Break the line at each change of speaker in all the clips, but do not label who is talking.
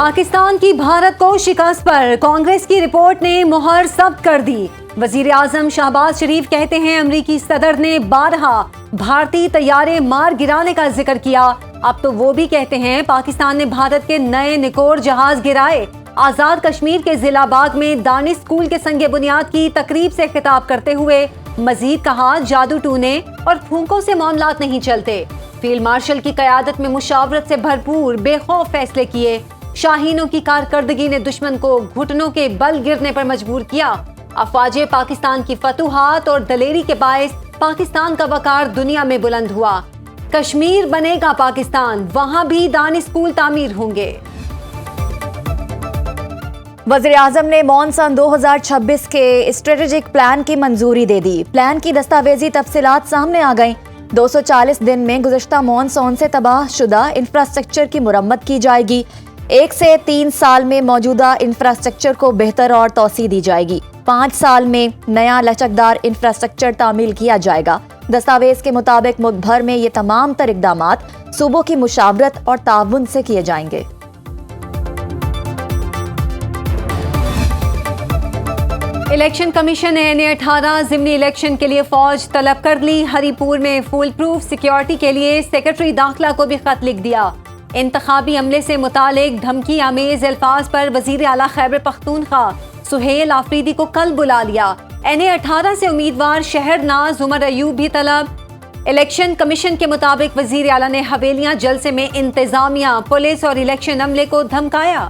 پاکستان کی بھارت کو شکست پر کانگریس کی رپورٹ نے مہر ثبت کر دی۔ وزیر اعظم شہباز شریف کہتے ہیں امریکی صدر نے بارہا بھارتی طیارے مار گرانے کا ذکر کیا، اب تو وہ بھی کہتے ہیں پاکستان نے بھارت کے نئے نکور جہاز گرائے۔ آزاد کشمیر کے ضلع باغ میں دانش اسکول کے سنگ بنیاد کی تقریب سے خطاب کرتے ہوئے مزید کہا، جادو ٹونے اور پھونکوں سے معاملات نہیں چلتے۔ فیلڈ مارشل کی قیادت میں مشاورت سے بھرپور بے خوف فیصلے کیے۔ شاہینوں کی کارکردگی نے دشمن کو گھٹنوں کے بل گرنے پر مجبور کیا۔ افواج پاکستان کی فتوحات اور دلیری کے باعث پاکستان کا وقار دنیا میں بلند ہوا۔ کشمیر بنے گا پاکستان، وہاں بھی دانش اسکول تعمیر ہوں گے۔
وزیر اعظم نے مانسون 2026 کے اسٹریٹجک پلان کی منظوری دے دی۔ پلان کی دستاویزی تفصیلات سامنے آ گئیں۔ 240 دن میں گزشتہ مانسون سے تباہ شدہ انفراسٹرکچر کی مرمت کی جائے گی۔ 1 سے 3 سال میں موجودہ انفراسٹرکچر کو بہتر اور توسیع دی جائے گی۔ 5 سال میں نیا لچکدار انفراسٹرکچر تعمیل کیا جائے گا۔ دستاویز کے مطابق ملک بھر میں یہ تمام تر اقدامات صوبوں کی مشاورت اور تعاون سے کیے جائیں گے۔
الیکشن کمیشن نے N18 ضمنی الیکشن کے لیے فوج طلب کر لی۔ ہری پور میں فول پروف سیکیورٹی کے لیے سیکرٹری داخلہ کو بھی خط لکھ دیا۔ انتخابی عملے سے متعلق دھمکی آمیز الفاظ پر وزیر اعلیٰ خیبر پختونخوا سہیل آفریدی کو کل بلا لیا۔ N18 سے امیدوار شہر ناز عمر ایوب بھی طلب۔ الیکشن کمیشن کے مطابق وزیر اعلیٰ نے حویلیاں جلسے میں انتظامیہ، پولیس اور الیکشن عملے کو دھمکایا۔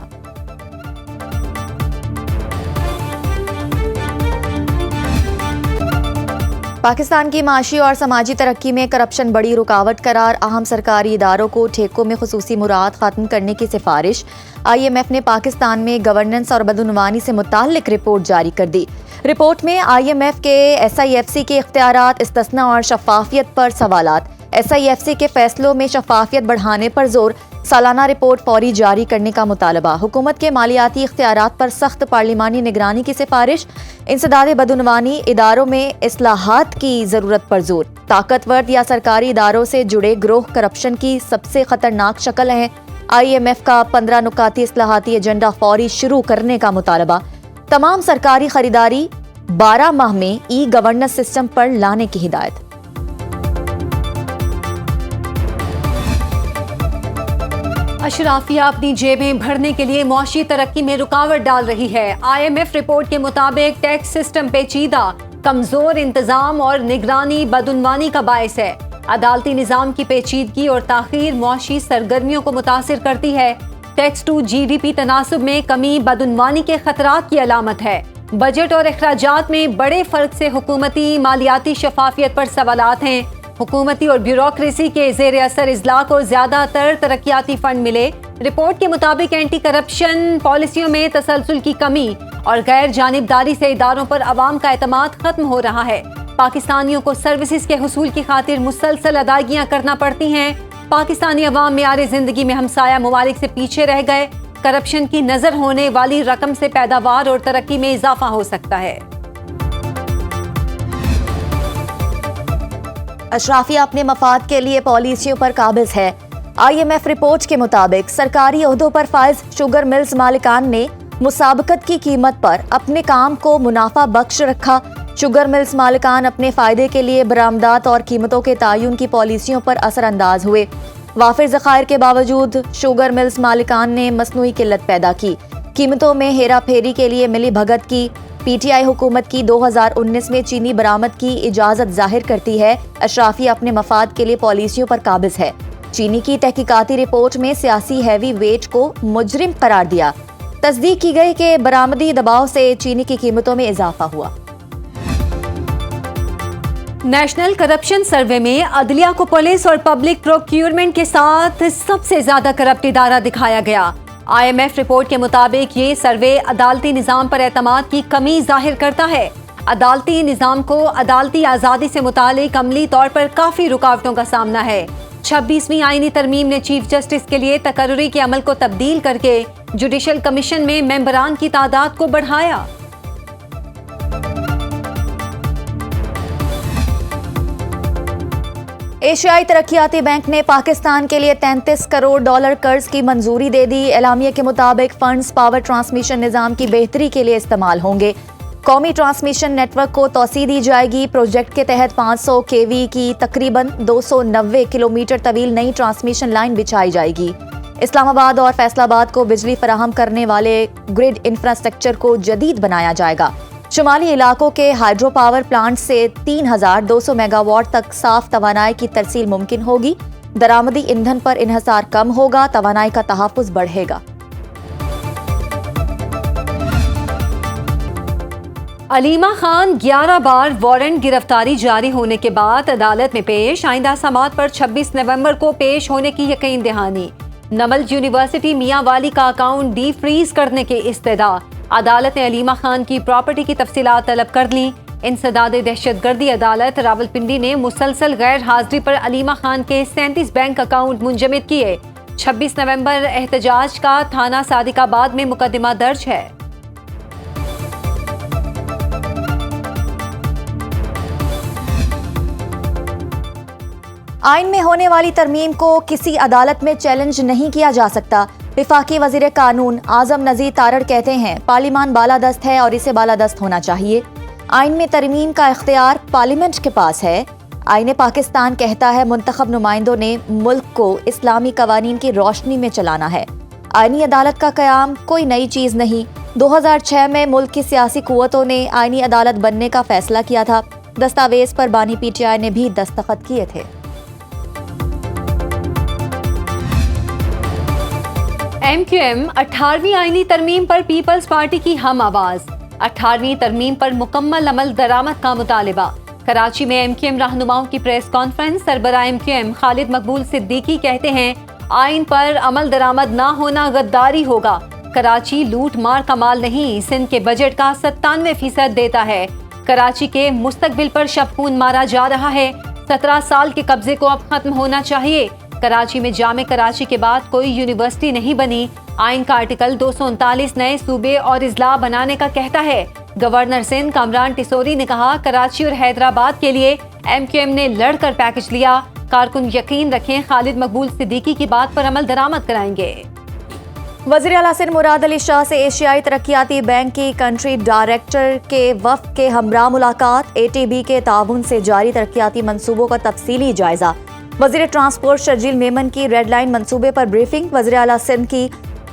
پاکستان کی معاشی اور سماجی ترقی میں کرپشن بڑی رکاوٹ قرار، اہم سرکاری اداروں کو ٹھیکوں میں خصوصی مراعات ختم کرنے کی سفارش۔ IMF نے پاکستان میں گورننس اور بدعنوانی سے متعلق رپورٹ جاری کر دی۔ رپورٹ میں IMF کے SIFC کے اختیارات، استثناء اور شفافیت پر سوالات، SIFC کے فیصلوں میں شفافیت بڑھانے پر زور، سالانہ رپورٹ فوری جاری کرنے کا مطالبہ، حکومت کے مالیاتی اختیارات پر سخت پارلیمانی نگرانی کی سفارش، انسداد بدعنوانی، اداروں میں اصلاحات کی ضرورت پر زور، طاقتور یا سرکاری اداروں سے جڑے گروہ کرپشن کی سب سے خطرناک شکل ہیں۔ IMF کا 15 نکاتی اصلاحاتی ایجنڈا فوری شروع کرنے کا مطالبہ، تمام سرکاری خریداری 12 ماہ میں ای گورننس سسٹم پر لانے کی ہدایت۔
اشرافیہ اپنی جیبیں بھرنے کے لیے معاشی ترقی میں رکاوٹ ڈال رہی ہے۔ IMF رپورٹ کے مطابق ٹیکس سسٹم پیچیدہ، کمزور انتظام اور نگرانی بدعنوانی کا باعث ہے۔ عدالتی نظام کی پیچیدگی اور تاخیر معاشی سرگرمیوں کو متاثر کرتی ہے۔ ٹیکس ٹو GDP تناسب میں کمی بدعنوانی کے خطرات کی علامت ہے۔ بجٹ اور اخراجات میں بڑے فرق سے حکومتی مالیاتی شفافیت پر سوالات ہیں۔ حکومتی اور بیوروکریسی کے زیر اثر اضلاع کو زیادہ تر ترقیاتی فنڈ ملے۔ رپورٹ کے مطابق اینٹی کرپشن پالیسیوں میں تسلسل کی کمی اور غیر جانبداری سے اداروں پر عوام کا اعتماد ختم ہو رہا ہے۔ پاکستانیوں کو سروسز کے حصول کی خاطر مسلسل ادائیگیاں کرنا پڑتی ہیں۔ پاکستانی عوام معیار زندگی میں ہمسایہ ممالک سے پیچھے رہ گئے۔ کرپشن کی نظر ہونے والی رقم سے پیداوار اور ترقی میں اضافہ ہو سکتا ہے۔
اشرافیہ اپنے مفاد کے لیے پالیسیوں پر قابض ہے۔ IMF رپورٹ کے مطابق سرکاری عہدوں پر فائز شوگر ملز مالکان نے مسابقت کی قیمت پر اپنے کام کو منافع بخش رکھا۔ شوگر ملز مالکان اپنے فائدے کے لیے برآمدات اور قیمتوں کے تعین کی پالیسیوں پر اثر انداز ہوئے۔ وافر ذخائر کے باوجود شوگر ملز مالکان نے مصنوعی قلت پیدا کی، قیمتوں میں ہیرا پھیری کے لیے ملی بھگت کی۔ PTI حکومت کی 2019 میں چینی برآمد کی اجازت ظاہر کرتی ہے۔ اشرافیہ اپنے مفاد کے لیے پالیسیوں پر قابض ہے۔ چینی کی تحقیقاتی رپورٹ میں سیاسی ہیوی ویٹ کو مجرم قرار دیا۔ تصدیق کی گئی کہ برآمدی دباؤ سے چینی کی قیمتوں میں اضافہ ہوا۔
نیشنل کرپشن سروے میں عدلیہ کو پولیس اور پبلک پروکیورمنٹ کے ساتھ سب سے زیادہ کرپٹ ادارہ دکھایا گیا۔ IMF رپورٹ کے مطابق یہ سروے عدالتی نظام پر اعتماد کی کمی ظاہر کرتا ہے۔ عدالتی نظام کو عدالتی آزادی سے متعلق عملی طور پر کافی رکاوٹوں کا سامنا ہے۔ 26ویں آئینی ترمیم نے چیف جسٹس کے لیے تقرری کے عمل کو تبدیل کر کے جوڈیشل کمیشن میں ممبران کی تعداد کو بڑھایا۔
ایشیائی ترقیاتی بینک نے پاکستان کے لیے $33 کروڑ قرض کی منظوری دے دی۔ اعلامیہ کے مطابق فنڈز پاور ٹرانسمیشن نظام کی بہتری کے لیے استعمال ہوں گے۔ قومی ٹرانسمیشن نیٹ ورک کو توسیع دی جائے گی۔ پروجیکٹ کے تحت 500 kV کی تقریباً 290 کلومیٹر طویل نئی ٹرانسمیشن لائن بچھائی جائے گی۔ اسلام آباد اور فیصل آباد کو بجلی فراہم کرنے والے گرڈ انفراسٹرکچر کو جدید بنایا جائے گا۔ شمالی علاقوں کے ہائیڈرو پاور پلانٹ سے 3200 میگا واٹ تک صاف توانائی کی ترسیل ممکن ہوگی۔ درآمدی ایندھن پر انحصار کم ہوگا، توانائی کا تحفظ بڑھے گا۔
علیمہ خان 11 بار وارنٹ گرفتاری جاری ہونے کے بعد عدالت میں پیش۔ آئندہ سماعت پر 26 نومبر کو پیش ہونے کی یقین دہانی۔ نمل یونیورسٹی میاں والی کا اکاؤنٹ ڈی فریز کرنے کی استدعا۔ عدالت نے علیمہ خان کی پراپرٹی کی تفصیلات طلب کر لیں۔ انسداد دہشت گردی عدالت راولپنڈی نے مسلسل غیر حاضری پر علیمہ خان کے 37 بینک اکاؤنٹ منجمد کیے۔ 26 نومبر احتجاج کا تھانہ صادق آباد میں مقدمہ درج ہے۔
آئین میں ہونے والی ترمیم کو کسی عدالت میں چیلنج نہیں کیا جا سکتا۔ وفاقی وزیر قانون اعظم نذیر تارڑ کہتے ہیں پارلیمان بالادست ہے اور اسے بالادست ہونا چاہیے۔ آئین میں ترمیم کا اختیار پارلیمنٹ کے پاس ہے۔ آئین پاکستان کہتا ہے منتخب نمائندوں نے ملک کو اسلامی قوانین کی روشنی میں چلانا ہے۔ آئینی عدالت کا قیام کوئی نئی چیز نہیں۔ 2006 میں ملک کی سیاسی قوتوں نے آئینی عدالت بننے کا فیصلہ کیا تھا۔ دستاویز پر بانی پی ٹی آئی نے بھی دستخط کیے تھے۔
ایم کیو ایم 18ویں آئینی ترمیم پر پیپلز پارٹی کی ہم آواز۔ 18ویں ترمیم پر مکمل عمل درآمد کا مطالبہ۔ کراچی میں ایم کیو ایم رہنماؤں کی پریس کانفرنس۔ سربراہ ایم کیو ایم خالد مقبول صدیقی کہتے ہیں آئین پر عمل درآمد نہ ہونا غداری ہوگا۔ کراچی لوٹ مار کا مال نہیں، سندھ کے بجٹ کا 97% دیتا ہے۔ کراچی کے مستقبل پر شب خون مارا جا رہا ہے۔ 17 سال کے قبضے کو اب ختم ہونا چاہیے۔ کراچی میں جامع کراچی کے بعد کوئی یونیورسٹی نہیں بنی۔ آئین کا آرٹیکل 239 نئے صوبے اور اضلاع بنانے کا کہتا ہے۔ گورنر سندھ کامران ٹیسوری نے کہا کراچی اور حیدرآباد کے لیے ایم کیو ایم نے لڑ کر پیکج لیا۔ کارکن یقین رکھیں خالد مقبول صدیقی کی بات پر عمل درآمد کرائیں گے۔
وزیر اعلیٰ سندھ مراد علی شاہ سے ایشیائی ترقیاتی بینک کی کنٹری ڈائریکٹر کے وفد کے ہمراہ ملاقات۔ اے ٹی بی کے تعاون سے جاری ترقیاتی منصوبوں کا تفصیلی جائزہ۔ وزیر ٹرانسپورٹ شرجیل میمن کی ریڈ لائن منصوبے پر بریفنگ۔ وزیر اعلیٰ سندھ کی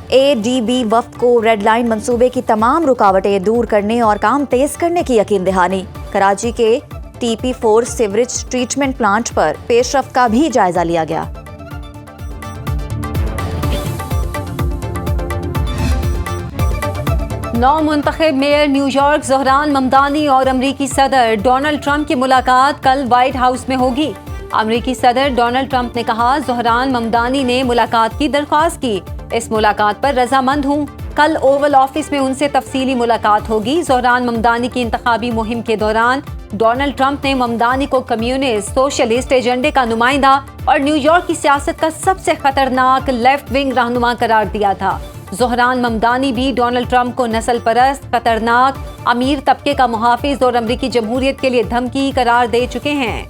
اے ڈی بی وفد کو ریڈ لائن منصوبے کی تمام رکاوٹیں دور کرنے اور کام تیز کرنے کی یقین دہانی۔ کراچی کے T P 4 sewerage treatment plant پر پیش رفت کا بھی جائزہ لیا گیا۔
نو منتخب mayor New York Zohran Mamdani اور امریکی صدر ڈونلڈ ٹرمپ کی ملاقات کل وائٹ ہاؤس میں ہوگی۔ امریکی صدر ڈونلڈ ٹرمپ نے کہا زہران ممدانی نے ملاقات کی درخواست کی، اس ملاقات پر رضامند ہوں۔ کل اوول آفس میں ان سے تفصیلی ملاقات ہوگی۔ زہران ممدانی کی انتخابی مہم کے دوران ڈونلڈ ٹرمپ نے ممدانی کو کمیونسٹ سوشلسٹ ایجنڈے کا نمائندہ اور نیو یارک کی سیاست کا سب سے خطرناک لیفٹ ونگ رہنما قرار دیا تھا۔ زہران ممدانی بھی ڈونلڈ ٹرمپ کو نسل پرست، خطرناک، امیر طبقے کا محافظ اور امریکی جمہوریت کے لیے دھمکی قرار دے چکے ہیں۔